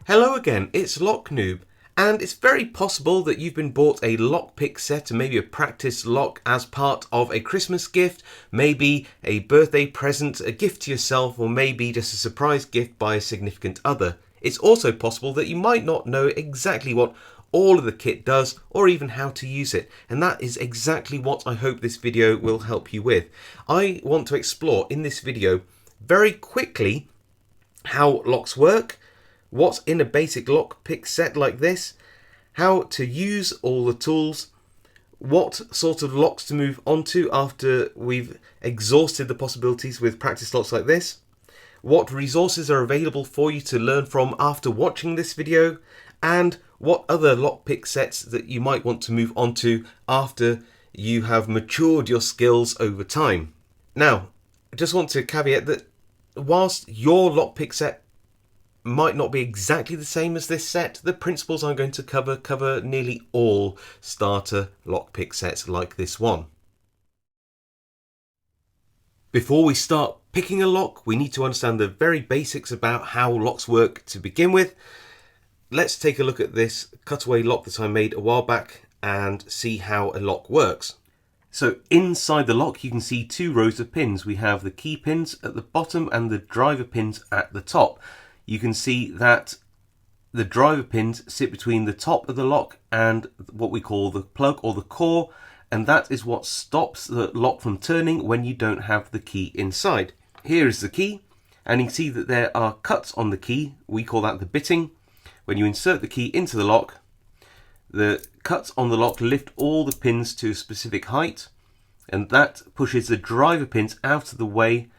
Hello again, it's Locknoob, and it's very possible that you've been bought a lockpick set and maybe a practice lock as part of a Christmas gift, maybe a birthday present, a gift to yourself, or maybe just a surprise gift by a significant other. It's also possible that you might not know exactly what all of the kit does or even how to use it, and that is exactly what I hope this video will help you with. I want to explore in this video very quickly how locks work, what's in a basic lockpick set like this, how to use all the tools, what sort of locks to move on to after we've exhausted the possibilities with practice locks like this, what resources are available for you to learn from after watching this video, and what other lockpick sets that you might want to move on to after you have matured your skills over time. Now, I just want to caveat that whilst your lockpick set might not be exactly the same as this set, the principles I'm going to cover nearly all starter lockpick sets like this one. Before we start picking a lock, we need to understand the very basics about how locks work to begin with. Let's take a look at this cutaway lock that I made a while back and see how a lock works. So inside the lock you can see two rows of pins. We have the key pins at the bottom and the driver pins at the top. You can see that the driver pins sit between the top of the lock and what we call the plug or the core, and that is what stops the lock from turning when you don't have the key inside. Here is the key, and you can see that there are cuts on the key. We call that the bitting. When you insert the key into the lock, the cuts on the lock lift all the pins to a specific height, and that pushes the driver pins out of the way,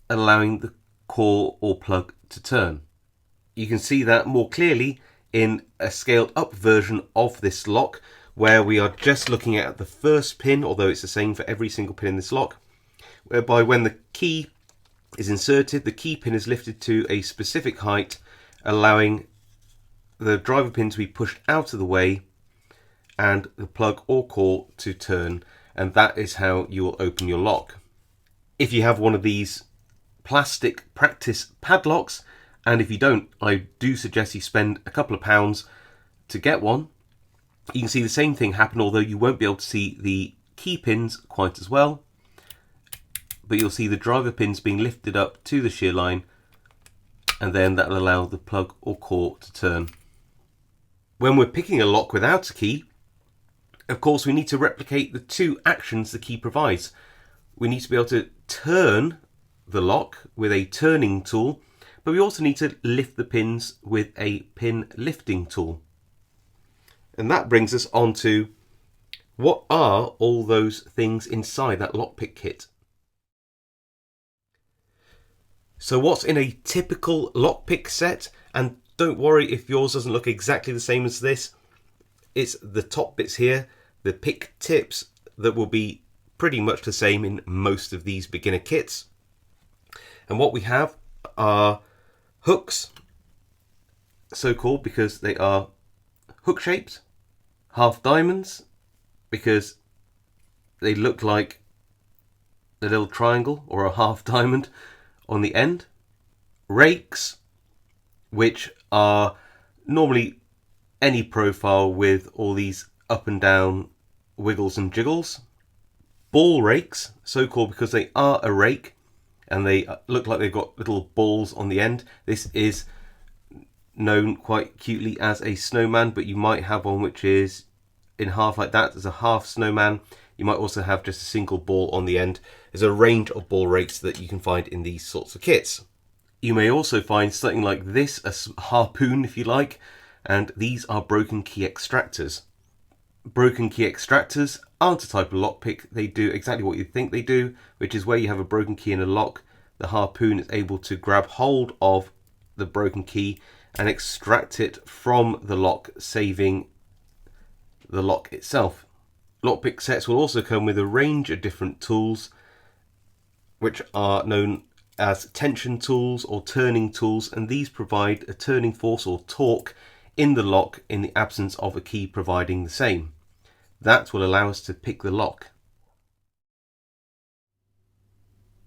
allowing the core or plug to turn. You can see that more clearly in a scaled up version of this lock, where we are just looking at the first pin, although it's the same for every single pin in this lock, whereby when the key is inserted, the key pin is lifted to a specific height, allowing the driver pin to be pushed out of the way and the plug or core to turn, and that is how you will open your lock. If you have one of these plastic practice padlocks, and if you don't, I do suggest you spend a couple of pounds to get one. You can see the same thing happen, although you won't be able to see the key pins quite as well, but you'll see the driver pins being lifted up to the shear line, and then that will allow the plug or core to turn. When we're picking a lock without a key, of course we need to replicate the two actions the key provides. We need to be able to turn the lock with a turning tool, but we also need to lift the pins with a pin lifting tool. And that brings us on to what are all those things inside that lockpick kit. So what's in a typical lockpick set, and don't worry if yours doesn't look exactly the same as this, it's the top bits here, the pick tips, that will be pretty much the same in most of these beginner kits. And what we have are hooks, so called because they are hook shaped, half diamonds because they look like a little triangle or a half diamond on the end, rakes, which are normally any profile with all these up and down wiggles and jiggles, ball rakes, so called because they are a rake and they look like they've got little balls on the end. This is known quite cutely as a snowman, but you might have one which is in half like that as a half snowman. You might also have just a single ball on the end. There's a range of ball rakes that you can find in these sorts of kits. You may also find something like this, a harpoon if you like, and these are broken key extractors. Broken key extractors aren't a type of lockpick. They do exactly what you think they do, which is where you have a broken key in a lock, the harpoon is able to grab hold of the broken key and extract it from the lock, saving the lock itself. Lockpick sets will also come with a range of different tools, which are known as tension tools or turning tools, and these provide a turning force or torque in the lock in the absence of a key providing the same. That will allow us to pick the lock.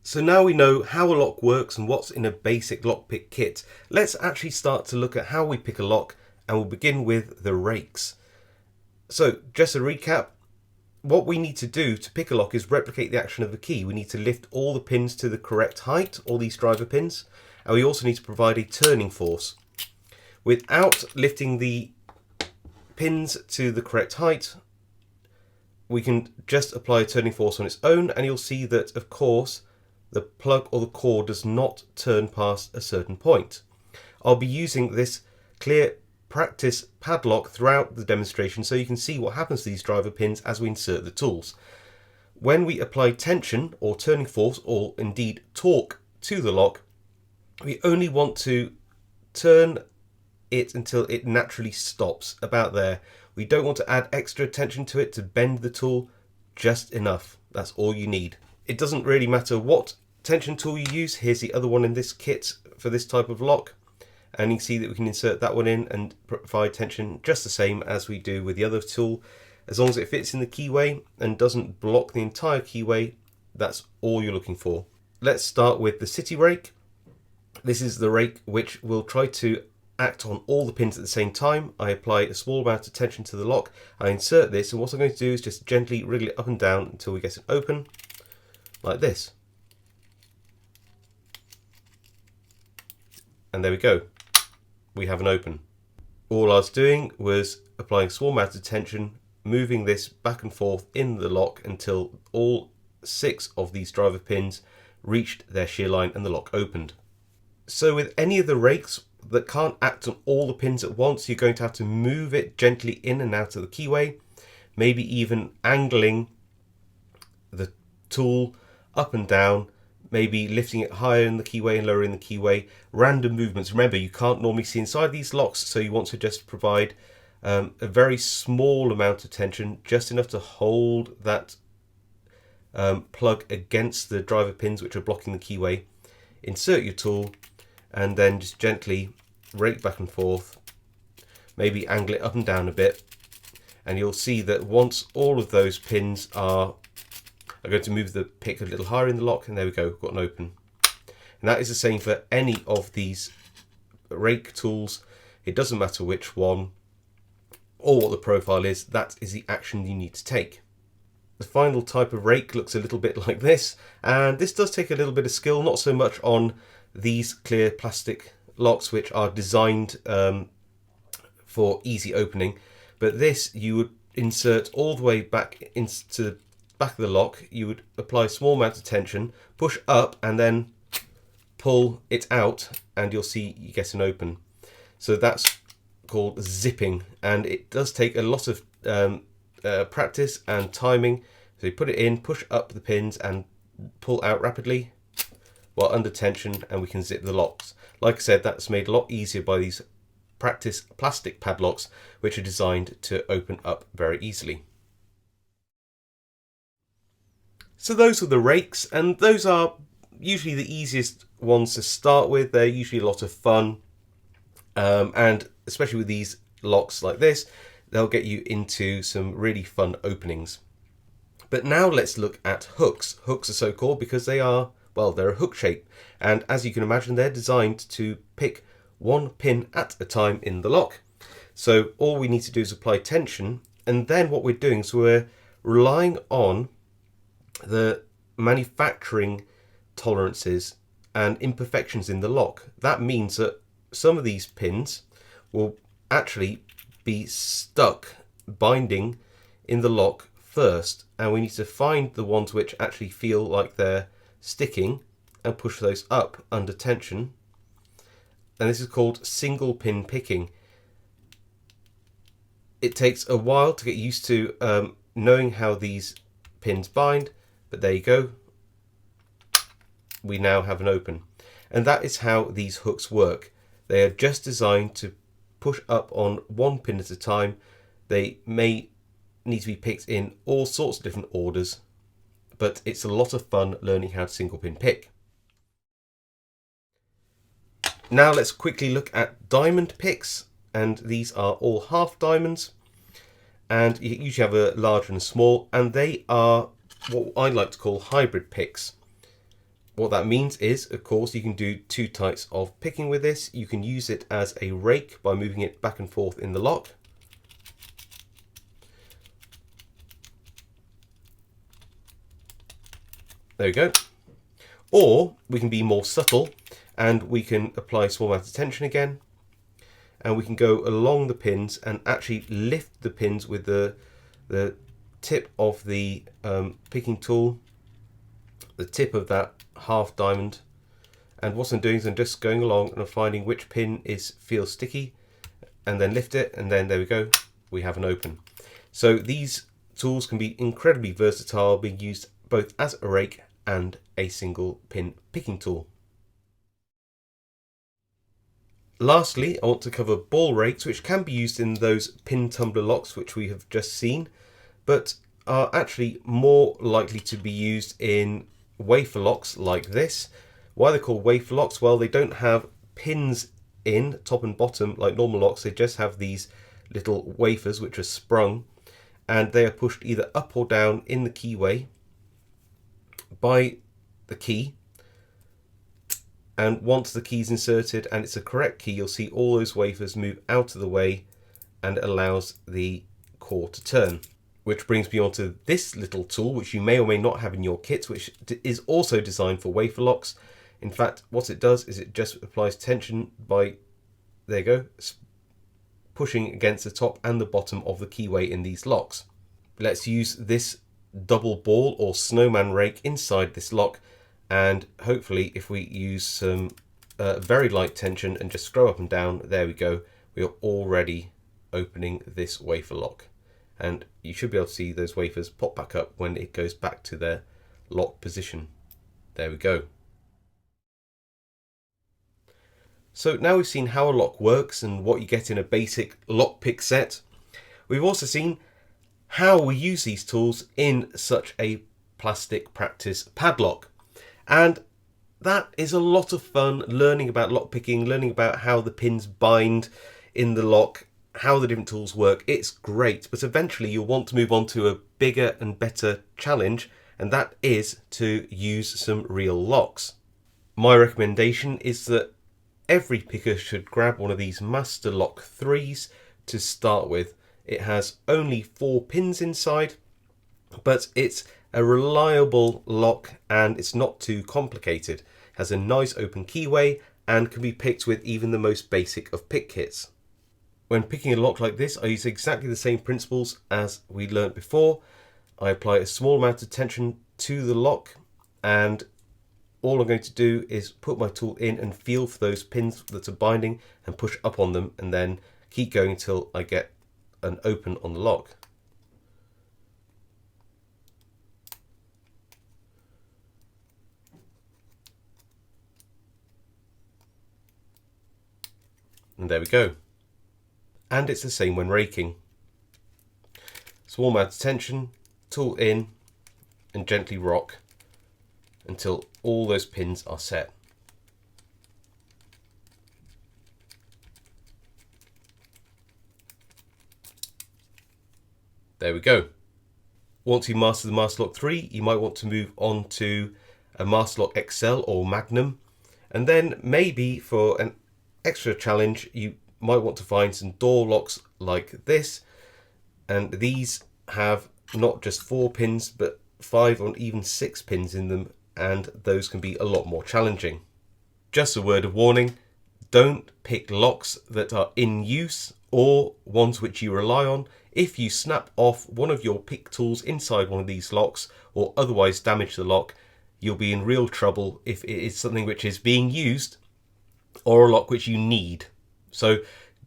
So now we know how a lock works and what's in a basic lockpick kit, let's actually start to look at how we pick a lock, and we'll begin with the rakes. So just a recap, what we need to do to pick a lock is replicate the action of the key. We need to lift all the pins to the correct height, all these driver pins, and we also need to provide a turning force. Without lifting the pins to the correct height, we can just apply a turning force on its own, and you'll see that, of course, the plug or the core does not turn past a certain point. I'll be using this clear practice padlock throughout the demonstration so you can see what happens to these driver pins as we insert the tools. When we apply tension or turning force, or indeed torque, to the lock, we only want to turn it until it naturally stops, about there. We don't want to add extra tension to it to bend the tool, just enough. That's all you need. It doesn't really matter what tension tool you use. Here's the other one in this kit for this type of lock, and you can see that we can insert that one in and provide tension just the same as we do with the other tool. As long as it fits in the keyway and doesn't block the entire keyway, that's all you're looking for. Let's start with the city rake. This is the rake which will try to act on all the pins at the same time. I apply a small amount of tension to the lock, I insert this, and what I'm going to do is just gently wriggle it up and down until we get it open, like this. And there we go, we have an open. All I was doing was applying a small amount of tension, moving this back and forth in the lock until all 6 of these driver pins reached their shear line and the lock opened. So with any of the rakes that can't act on all the pins at once, you're going to have to move it gently in and out of the keyway, maybe even angling the tool up and down, maybe lifting it higher in the keyway and lowering the keyway. Random movements. Remember, you can't normally see inside these locks, so you want to just provide a very small amount of tension, just enough to hold that plug against the driver pins which are blocking the keyway. Insert your tool and then just gently rake back and forth, maybe angle it up and down a bit, and you'll see that once all of those pins are going to move the pick a little higher in the lock, and there we go, got an open. And that is the same for any of these rake tools. It doesn't matter which one or what the profile is, that is the action you need to take. The final type of rake looks a little bit like this, and this does take a little bit of skill, not so much on these clear plastic locks which are designed for easy opening, but this you would insert all the way back into the back of the lock. You would apply a small amount of tension, push up, and then pull it out, and you'll see you get an open. So that's called zipping, and it does take a lot of practice and timing. So you put it in, push up the pins and pull out rapidly while under tension, and we can zip the locks. Like I said, that's made a lot easier by these practice plastic padlocks which are designed to open up very easily. So those are the rakes, and those are usually the easiest ones to start with. They're usually a lot of fun, and especially with these locks like this, they'll get you into some really fun openings. But now let's look at hooks. Hooks are so called because they are, well, they're a hook shape, and as you can imagine, they're designed to pick one pin at a time in the lock. So all we need to do is apply tension, and then what we're doing is we're relying on the manufacturing tolerances and imperfections in the lock. That means that some of these pins will actually be stuck binding in the lock first, and we need to find the ones which actually feel like they're sticking and push those up under tension. And this is called single pin picking. It takes a while to get used to knowing how these pins bind, but there you go, we now have an open. And that is how these hooks work. They are just designed to push up on one pin at a time. They may need to be picked in all sorts of different orders, but it's a lot of fun learning how to single pin pick. Now let's quickly look at diamond picks, and these are all half diamonds, and you usually have a large and a small, and they are what I like to call hybrid picks. What that means is, of course, you can do two types of picking with this. You can use it as a rake by moving it back and forth in the lock. There we go. Or we can be more subtle and we can apply small amount of tension again, and we can go along the pins and actually lift the pins with the tip of the picking tool, the tip of that half diamond. And what I'm doing is I'm just going along and I'm finding which pin feels sticky, and then lift it, and then there we go, we have an open. So these tools can be incredibly versatile, being used both as a rake and a single pin picking tool. Lastly, I want to cover ball rakes, which can be used in those pin tumbler locks which we have just seen, but are actually more likely to be used in wafer locks like this. Why they're called wafer locks? Well, they don't have pins in top and bottom like normal locks. They just have these little wafers which are sprung, and they are pushed either up or down in the keyway by the key. And once the key is inserted and it's a correct key, you'll see all those wafers move out of the way and it allows the core to turn. Which brings me on to this little tool, which you may or may not have in your kit, which is also designed for wafer locks. In fact, what it does is it just applies tension by, there you go, pushing against the top and the bottom of the keyway in these locks. Let's use this double ball or snowman rake inside this lock, and hopefully if we use some very light tension and just scroll up and down, there we go, we are already opening this wafer lock. And you should be able to see those wafers pop back up when it goes back to their lock position. There we go. So now we've seen how a lock works and what you get in a basic lockpick set. We've also seen how we use these tools in such a plastic practice padlock. And that is a lot of fun, learning about lockpicking, learning about how the pins bind in the lock, how the different tools work. It's great, but eventually you'll want to move on to a bigger and better challenge, and that is to use some real locks. My recommendation is that every picker should grab one of these Master Lock 3s to start with. It has only 4 pins inside, but it's a reliable lock and it's not too complicated. It has a nice open keyway and can be picked with even the most basic of pick kits. When picking a lock like this, I use exactly the same principles as we learnt before. I apply a small amount of tension to the lock, and all I'm going to do is put my tool in and feel for those pins that are binding and push up on them, and then keep going until I get an open on the lock. And there we go. And it's the same when raking. Small amount of tension, tool in, and gently rock until all those pins are set. There we go. Once you master the Master Lock 3, you might want to move on to a Master Lock XL or Magnum, and then maybe for an extra challenge you might want to find some door locks like this, and these have not just 4 pins but 5 or even 6 pins in them, and those can be a lot more challenging. Just a word of warning, don't pick locks that are in use or ones which you rely on. If you snap off one of your pick tools inside one of these locks or otherwise damage the lock, you'll be in real trouble if it is something which is being used or a lock which you need. So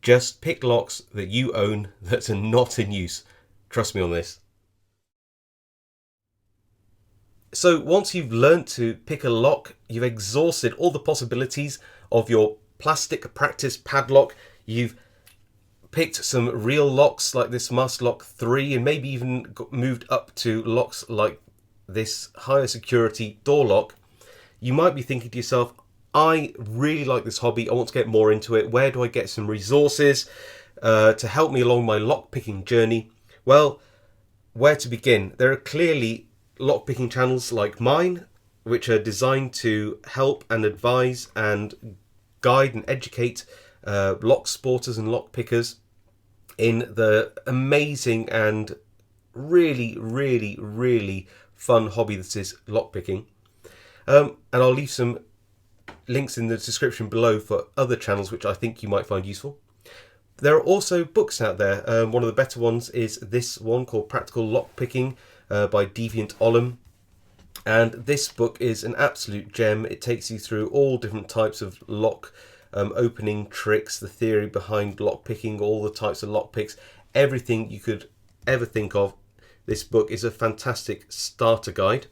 just pick locks that you own that are not in use. Trust me on this. So once you've learned to pick a lock, you've exhausted all the possibilities of your plastic practice padlock. You've picked some real locks like this Master Lock 3, and maybe even moved up to locks like this higher security door lock. You might be thinking to yourself, I really like this hobby, I want to get more into it. Where do I get some resources to help me along my lockpicking journey? Well, where to begin? There are clearly lockpicking channels like mine, which are designed to help and advise and guide and educate lock sporters and lock pickers in the amazing and really fun hobby that is lockpicking. And I'll leave some links in the description below for other channels which I think you might find useful. There are also books out there. One of the better ones is this one called Practical Lockpicking by Deviant Ollum. And this book is an absolute gem. It takes you through all different types of lock opening tricks, the theory behind lockpicking, all the types of lockpicks, everything you could ever think of. This book is a fantastic starter guide.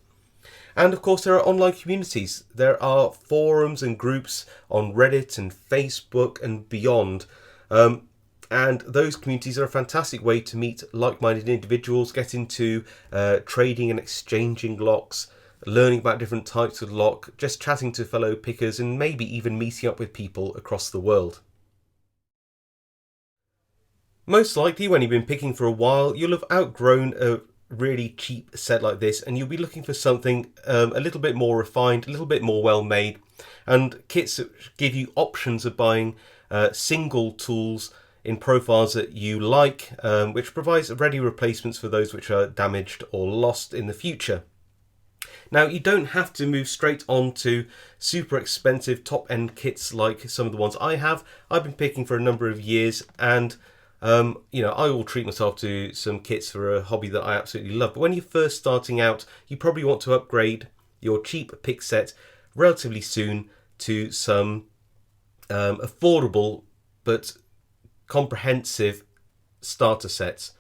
And of course there are online communities. There are forums and groups on Reddit and Facebook and beyond. And those communities are a fantastic way to meet like-minded individuals, get into trading and exchanging locks, learning about different types of lock, just chatting to fellow pickers, and maybe even meeting up with people across the world. Most likely when you've been picking for a while, you'll have outgrown a really cheap set like this, and you'll be looking for something a little bit more refined, a little bit more well made, and kits that give you options of buying single tools in profiles that you like, which provides ready replacements for those which are damaged or lost in the future. Now, you don't have to move straight on to super expensive top-end kits like some of the ones I have. I've been picking for a number of years, and you know, I will treat myself to some kits for a hobby that I absolutely love. But when you're first starting out, you probably want to upgrade your cheap pick set relatively soon to some affordable but comprehensive starter sets.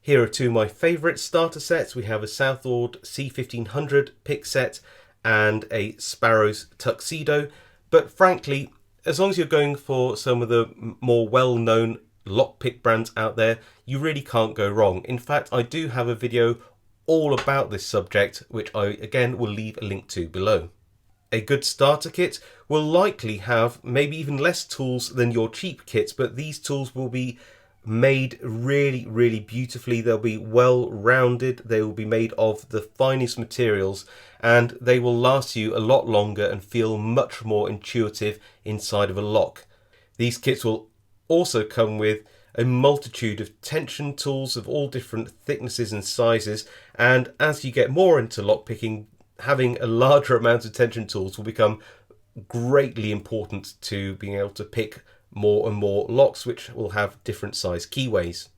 Here are two of my favourite starter sets. We have a Southord C1500 pick set and a Sparrows Tuxedo. But frankly, as long as you're going for some of the more well-known lockpick brands out there, you really can't go wrong. In fact, I do have a video all about this subject, which I again will leave a link to below. A good starter kit will likely have maybe even less tools than your cheap kits, but these tools will be made really beautifully. They'll be well rounded, they will be made of the finest materials, and they will last you a lot longer and feel much more intuitive inside of a lock. These kits will also come with a multitude of tension tools of all different thicknesses and sizes, and as you get more into lockpicking, having a larger amount of tension tools will become greatly important to being able to pick more and more locks which will have different size keyways.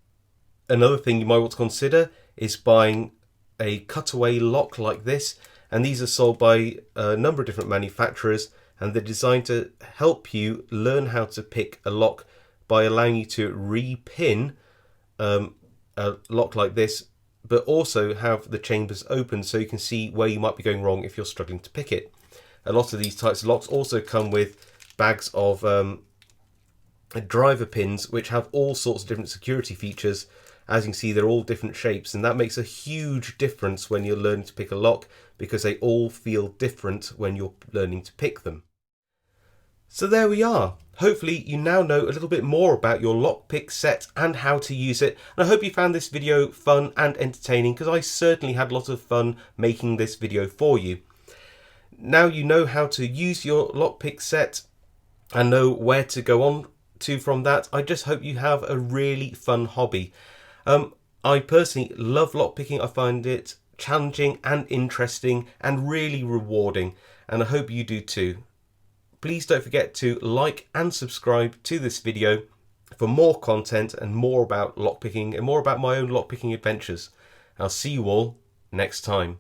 Another thing you might want to consider is buying a cutaway lock like this, and these are sold by a number of different manufacturers, and they're designed to help you learn how to pick a lock by allowing you to repin a lock like this, but also have the chambers open so you can see where you might be going wrong if you're struggling to pick it. A lot of these types of locks also come with bags of driver pins which have all sorts of different security features. As you can see, they're all different shapes, and that makes a huge difference when you're learning to pick a lock, because they all feel different when you're learning to pick them. So there we are. Hopefully you now know a little bit more about your lockpick set and how to use it. And I hope you found this video fun and entertaining, because I certainly had a lot of fun making this video for you. Now you know how to use your lockpick set and know where to go on to from that. I just hope you have a really fun hobby. I personally love lockpicking. I find it challenging and interesting and really rewarding, and I hope you do too. Please don't forget to like and subscribe to this video for more content and more about lockpicking and more about my own lockpicking adventures. I'll see you all next time.